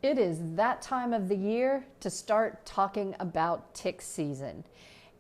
It is that time of the year to start talking about tick season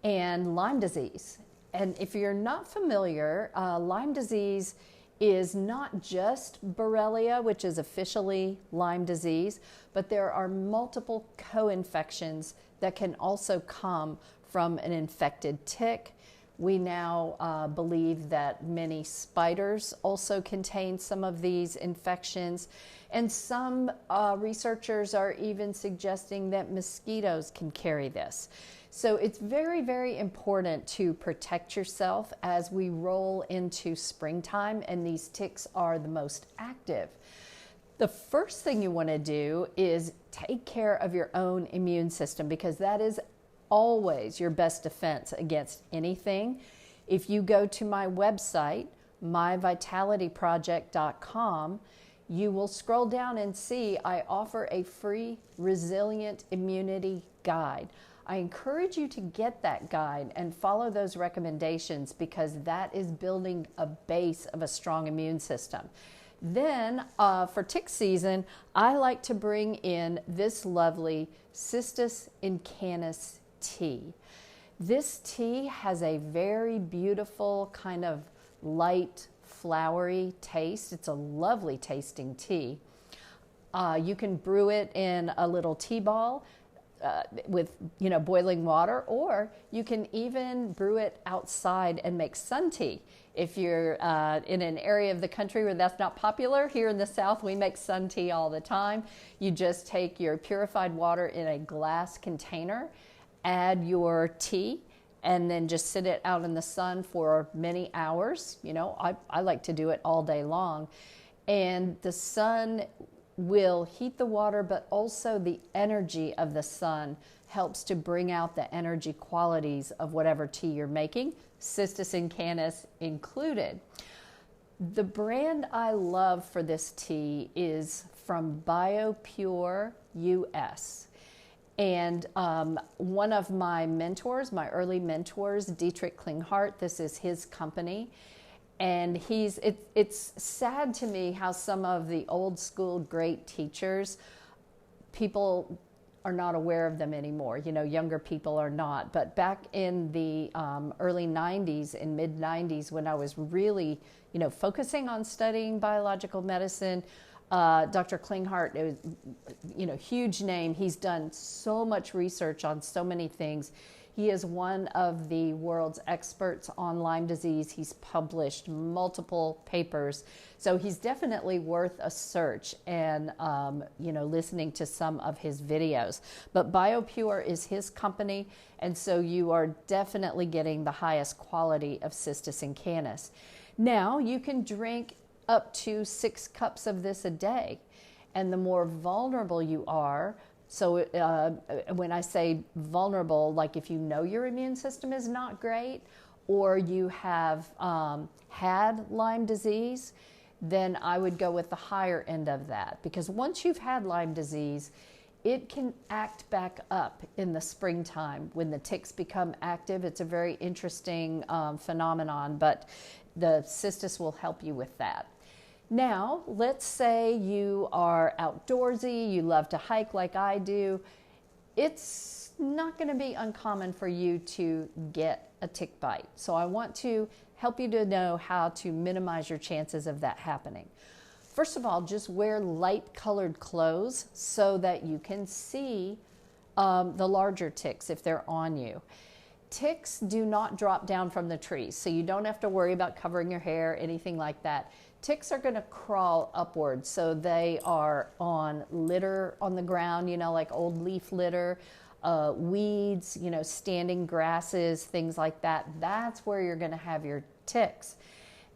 and Lyme disease. And if you're not familiar, Lyme disease is not just Borrelia, which is officially Lyme disease, but there are multiple co-infections that can also come from an infected tick. We now believe that many spiders also contain some of these infections, and some researchers are even suggesting that mosquitoes can carry this. So it's very, very important to protect yourself as we roll into springtime and these ticks are the most active. The first thing you want to do is take care of your own immune system, because that is always your best defense against anything. If you go to my website, myvitalityproject.com, you will scroll down and see I offer a free resilient immunity guide. I encourage you to get that guide and follow those recommendations, because that is building a base of a strong immune system. Then for tick season, I like to bring in this lovely Cistus incanis tea. This tea has a very beautiful kind of light flowery taste. It's a lovely tasting tea. You can brew it in a little tea ball with boiling water, or you can even brew it outside and make sun tea. If you're in an area of the country where that's not popular, here in the South we make sun tea all the time. You just take your purified water in a glass container, add your tea, and then just sit it out in the sun for many hours. I like to do it all day long. And the sun will heat the water, but also the energy of the sun helps to bring out the energy qualities of whatever tea you're making, Cistus incanis included. The brand I love for this tea is from BioPure US. And one of my mentors, my early mentors, Dietrich Klinghardt, this is his company. And it's sad to me how some of the old school great teachers, people are not aware of them anymore. Younger people are not. But back in the early 90s and mid 90s, when I was really, focusing on studying biological medicine, Dr. Klinghardt is, huge name. He's done so much research on so many things. He is one of the world's experts on Lyme disease. He's published multiple papers. So he's definitely worth a search and, listening to some of his videos. But BioPure is his company, and so you are definitely getting the highest quality of Cistus incanis. Now, you can drink up to 6 cups of this a day. And the more vulnerable you are, so when I say vulnerable, like if you know your immune system is not great, or you have had Lyme disease, then I would go with the higher end of that. Because once you've had Lyme disease, it can act back up in the springtime when the ticks become active. It's a very interesting phenomenon, but the Cistus will help you with that. Now, let's say you are outdoorsy, you love to hike like I do. It's not going to be uncommon for you to get a tick bite. So I want to help you to know how to minimize your chances of that happening. First of all, just wear light colored clothes so that you can see the larger ticks if they're on you. Ticks do not drop down from the trees, so you don't have to worry about covering your hair, anything like that. Ticks are going to crawl upwards, so they are on litter on the ground, like old leaf litter, weeds, standing grasses, things like that. That's where you're going to have your ticks.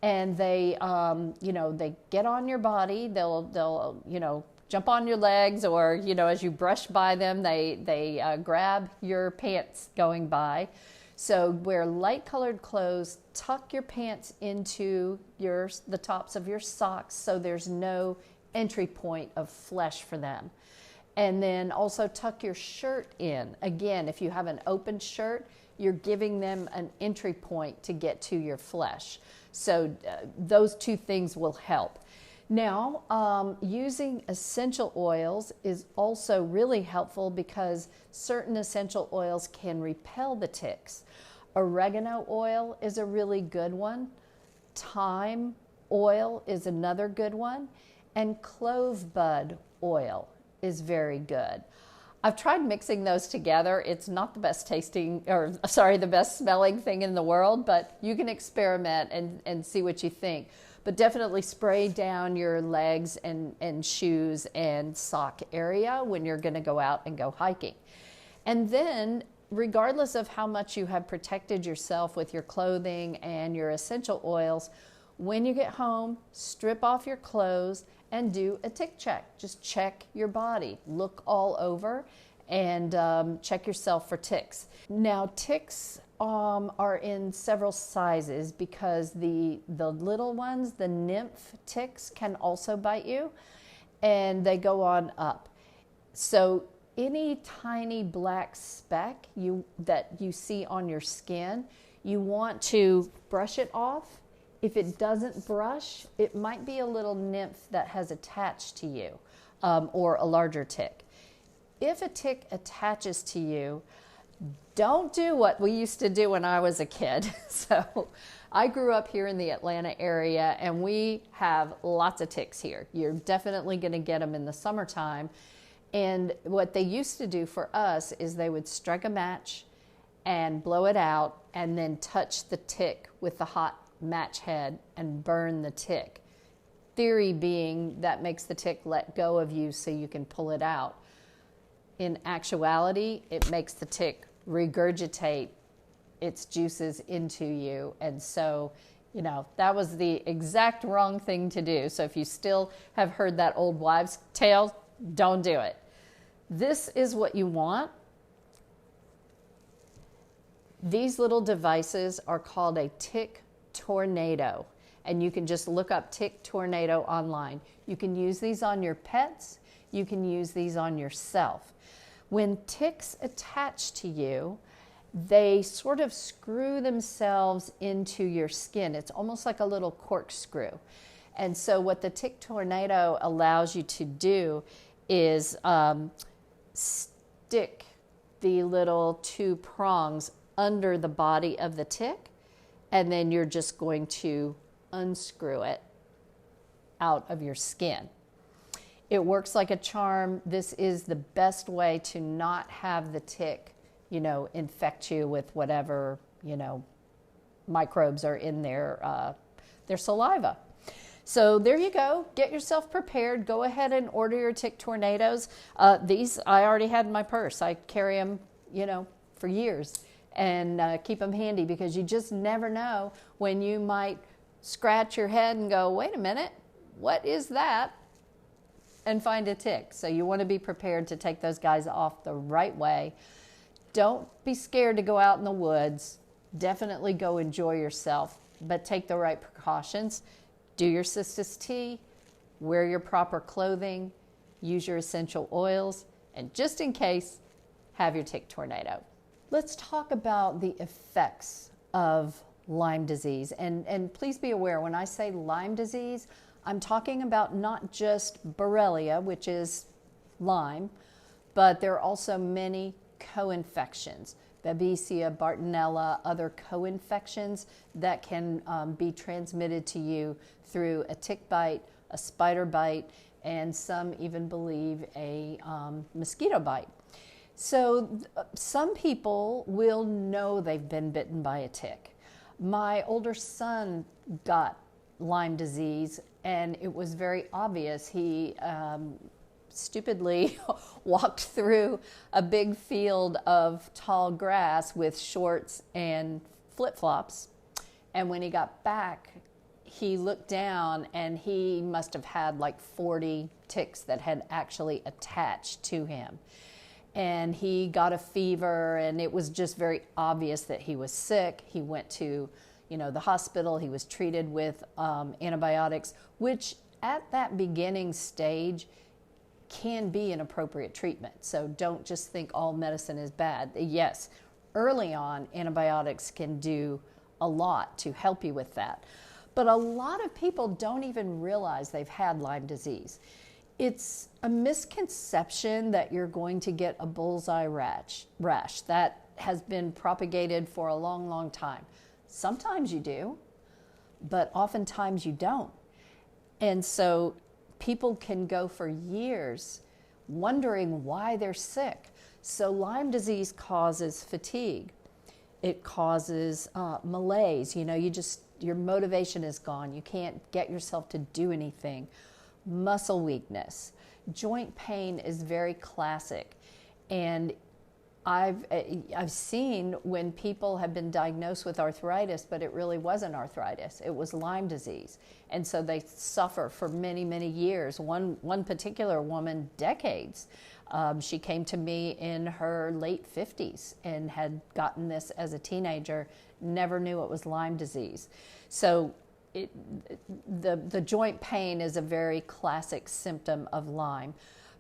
And they, they get on your body, they'll jump on your legs, or, as you brush by them, they grab your pants going by. So wear light colored clothes, tuck your pants into the tops of your socks so there's no entry point of flesh for them. And then also tuck your shirt in. Again, if you have an open shirt, you're giving them an entry point to get to your flesh. So those two things will help. Now, using essential oils is also really helpful because certain essential oils can repel the ticks. Oregano oil is a really good one. Thyme oil is another good one. And clove bud oil is very good. I've tried mixing those together. It's not the best tasting, or sorry, the best smelling thing in the world, but you can experiment and see what you think. But definitely spray down your legs and shoes and sock area when you're going to go out and go hiking. And then, regardless of how much you have protected yourself with your clothing and your essential oils, when you get home, strip off your clothes and do a tick check. Just check your body, look all over, and check yourself for ticks. Now, ticks are in several sizes because the little ones, the nymph ticks, can also bite you, and they go on up. So any tiny black speck that you see on your skin, you want to brush it off. If it doesn't brush, it might be a little nymph that has attached to you, or a larger tick. If a tick attaches to you, don't do what we used to do when I was a kid. So I grew up here in the Atlanta area, and we have lots of ticks here. You're definitely going to get them in the summertime. And what they used to do for us is they would strike a match and blow it out and then touch the tick with the hot match head and burn the tick. Theory being that makes the tick let go of you so you can pull it out. In actuality, it makes the tick regurgitate its juices into you. And so, that was the exact wrong thing to do. So if you still have heard that old wives' tale, don't do it. This is what you want. These little devices are called a tick tornado, and you can just look up tick tornado online. You can use these on your pets. You can use these on yourself. When ticks attach to you, they sort of screw themselves into your skin. It's almost like a little corkscrew. And so what the tick tornado allows you to do is stick the little two prongs under the body of the tick, and then you're just going to unscrew it out of your skin. It works like a charm. This is the best way to not have the tick, infect you with whatever, microbes are in their saliva. So there you go. Get yourself prepared. Go ahead and order your tick tornadoes. These I already had in my purse. I carry them, for years, and keep them handy because you just never know when you might scratch your head and go, wait a minute, what is that? And find a tick. So you want to be prepared to take those guys off the right way. Don't be scared to go out in the woods. Definitely go enjoy yourself, but take the right precautions. Do your Sisters tea, wear your proper clothing, use your essential oils, and just in case, have your tick tornado. Let's talk about the effects of Lyme disease. And please be aware, when I say Lyme disease, I'm talking about not just Borrelia, which is Lyme, but there are also many co-infections, Babesia, Bartonella, other co-infections that can be transmitted to you through a tick bite, a spider bite, and some even believe a mosquito bite. So some people will know they've been bitten by a tick. My older son got Lyme disease, and it was very obvious. He stupidly walked through a big field of tall grass with shorts and flip-flops, and when he got back, he looked down and he must have had like 40 ticks that had actually attached to him. And he got a fever, and it was just very obvious that he was sick. He went to the hospital. He was treated with antibiotics, which at that beginning stage can be an appropriate treatment. So don't just think all medicine is bad. Yes, early on, antibiotics can do a lot to help you with that. But a lot of people don't even realize they've had Lyme disease. It's a misconception that you're going to get a bullseye rash. That has been propagated for a long, long time. Sometimes you do, but oftentimes you don't. And so people can go for years wondering why they're sick. So Lyme disease causes fatigue. It causes malaise. Your motivation is gone. You can't get yourself to do anything. Muscle weakness. Joint pain is very classic. And I've seen when people have been diagnosed with arthritis, but it really wasn't arthritis. It was Lyme disease. And so they suffer for many, many years. One particular woman, decades. She came to me in her late 50s and had gotten this as a teenager, never knew it was Lyme disease. So the joint pain is a very classic symptom of Lyme.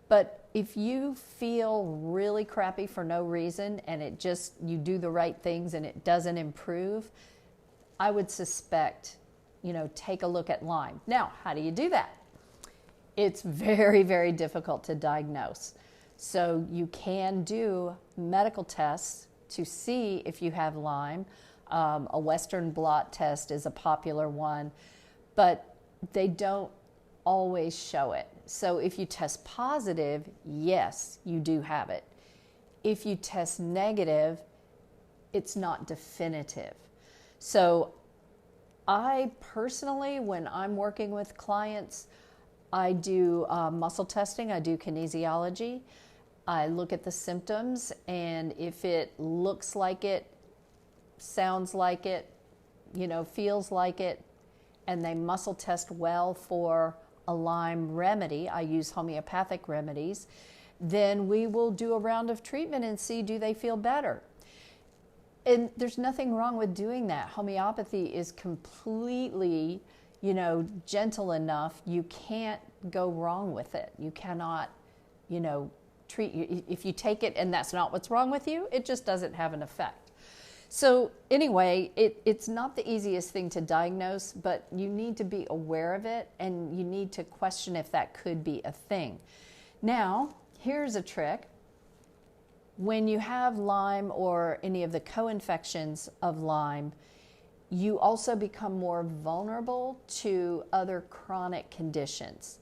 But if you feel really crappy for no reason and you do the right things and it doesn't improve, I would suspect, take a look at Lyme. Now, how do you do that? It's very, very difficult to diagnose. So you can do medical tests to see if you have Lyme. A Western blot test is a popular one, but they don't always show it. So if you test positive, yes, you do have it. If you test negative, it's not definitive. So I personally, when I'm working with clients, I do muscle testing, I do kinesiology. I look at the symptoms, and if it looks like it, sounds like it, feels like it, and they muscle test well for a Lyme remedy, I use homeopathic remedies, then we will do a round of treatment and see, do they feel better? And there's nothing wrong with doing that. Homeopathy is completely, gentle enough. You can't go wrong with it. You cannot, treat you. If you take it and that's not what's wrong with you, it just doesn't have an effect. So anyway, it's not the easiest thing to diagnose, but you need to be aware of it and you need to question if that could be a thing. Now, here's a trick. When you have Lyme or any of the co-infections of Lyme, you also become more vulnerable to other chronic conditions.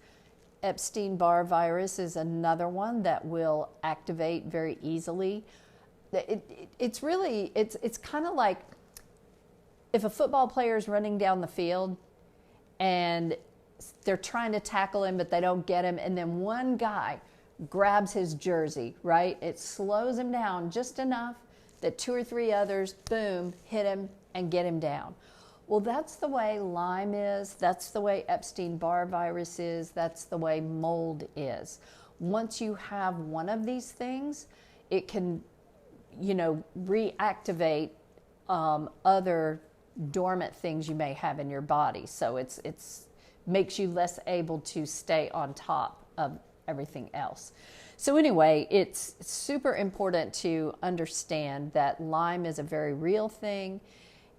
Epstein-Barr virus is another one that will activate very easily. It's kind of like if a football player is running down the field and they're trying to tackle him, but they don't get him, and then one guy grabs his jersey, right? It slows him down just enough that 2 or 3 others, boom, hit him and get him down. Well, that's the way Lyme is. That's the way Epstein-Barr virus is. That's the way mold is. Once you have one of these things, it can, reactivate other dormant things you may have in your body. So it's makes you less able to stay on top of everything else. So anyway, it's super important to understand that Lyme is a very real thing.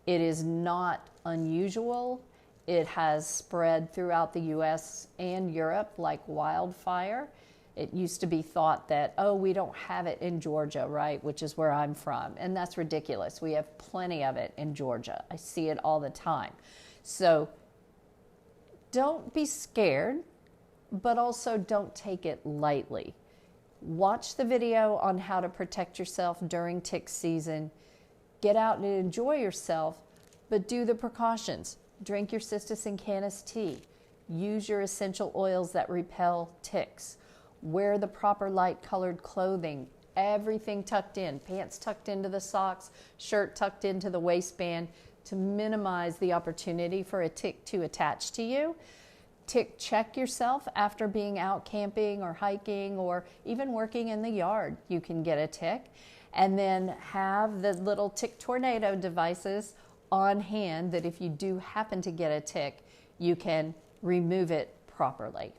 It is not unusual. It has spread throughout the US and Europe like wildfire. It used to be thought that, we don't have it in Georgia, right, which is where I'm from. And that's ridiculous. We have plenty of it in Georgia. I see it all the time. So don't be scared, but also don't take it lightly. Watch the video on how to protect yourself during tick season. Get out and enjoy yourself, but do the precautions. Drink your cistus and canis tea. Use your essential oils that repel ticks. Wear the proper light-colored clothing. Everything tucked in. Pants tucked into the socks, shirt tucked into the waistband to minimize the opportunity for a tick to attach to you. Tick check yourself after being out camping or hiking or even working in the yard. You can get a tick. And then have the little tick tornado devices on hand that if you do happen to get a tick, you can remove it properly.